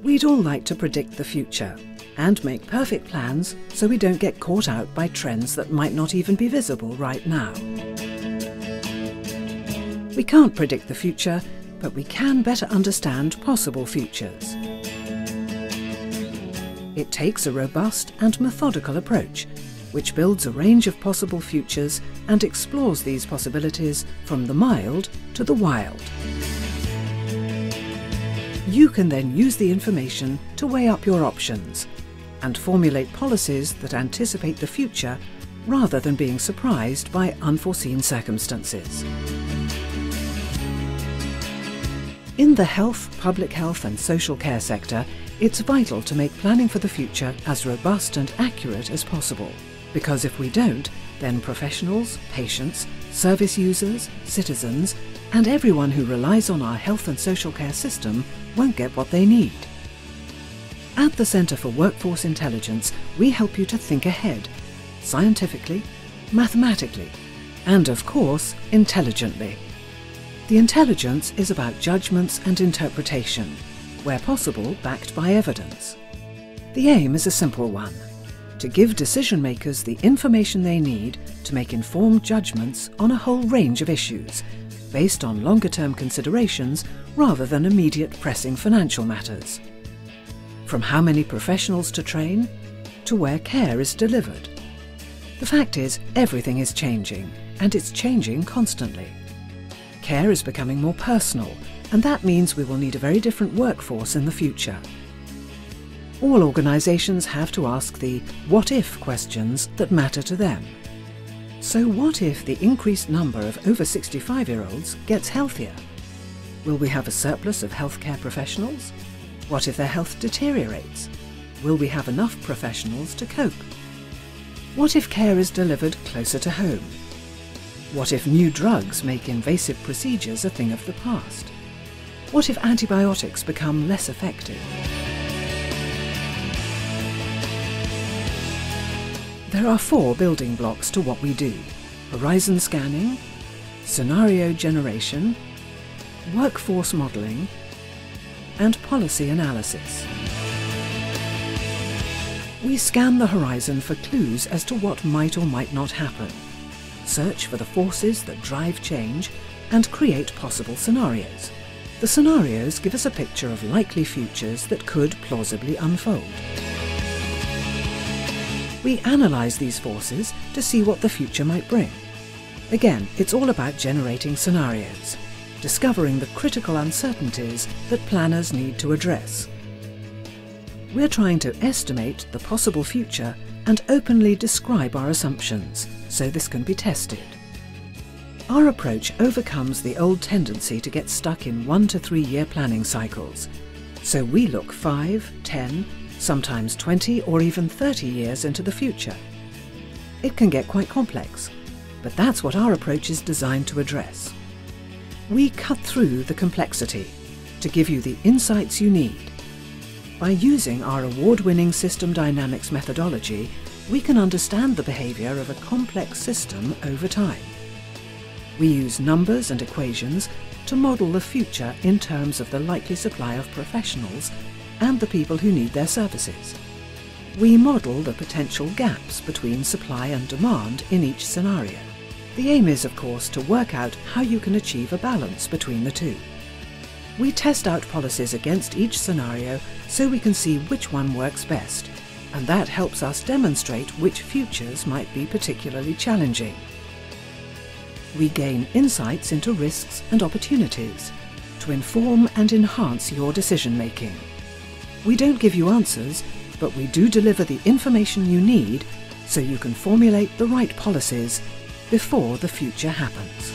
We'd all like to predict the future and make perfect plans so we don't get caught out by trends that might not even be visible right now. We can't predict the future, but we can better understand possible futures. It takes a robust and methodical approach, which builds a range of possible futures and explores these possibilities from the mild to the wild. You can then use the information to weigh up your options and formulate policies that anticipate the future rather than being surprised by unforeseen circumstances. In the health, public health and social care sector, it's vital to make planning for the future as robust and accurate as possible. Because if we don't, then professionals, patients, service users, citizens, and everyone who relies on our health and social care system won't get what they need. At the Centre for Workforce Intelligence, we help you to think ahead, scientifically, mathematically, and of course, intelligently. The intelligence is about judgments and interpretation, where possible backed by evidence. The aim is a simple one: to give decision makers the information they need to make informed judgments on a whole range of issues, based on longer-term considerations rather than immediate pressing financial matters. From how many professionals to train, to where care is delivered. The fact is, everything is changing, and it's changing constantly. Care is becoming more personal, and that means we will need a very different workforce in the future. All organisations have to ask the what-if questions that matter to them. So what if the increased number of over 65-year-olds gets healthier? Will we have a surplus of healthcare professionals? What if their health deteriorates? Will we have enough professionals to cope? What if care is delivered closer to home? What if new drugs make invasive procedures a thing of the past? What if antibiotics become less effective? There are 4 building blocks to what we do: horizon scanning, scenario generation, workforce modelling, and policy analysis. We scan the horizon for clues as to what might or might not happen, search for the forces that drive change, and create possible scenarios. The scenarios give us a picture of likely futures that could plausibly unfold. We analyse these forces to see what the future might bring. Again, it's all about generating scenarios, discovering the critical uncertainties that planners need to address. We're trying to estimate the possible future and openly describe our assumptions, so this can be tested. Our approach overcomes the old tendency to get stuck in 1 to 3 year planning cycles, so we look 5, 10, sometimes 20 or even 30 years into the future. It can get quite complex, but that's what our approach is designed to address. We cut through the complexity to give you the insights you need. By using our award-winning system dynamics methodology, we can understand the behaviour of a complex system over time. We use numbers and equations to model the future in terms of the likely supply of professionals and the people who need their services. We model the potential gaps between supply and demand in each scenario. The aim is, of course, to work out how you can achieve a balance between the two. We test out policies against each scenario so we can see which one works best, and that helps us demonstrate which futures might be particularly challenging. We gain insights into risks and opportunities to inform and enhance your decision-making. We don't give you answers, but we do deliver the information you need so you can formulate the right policies before the future happens.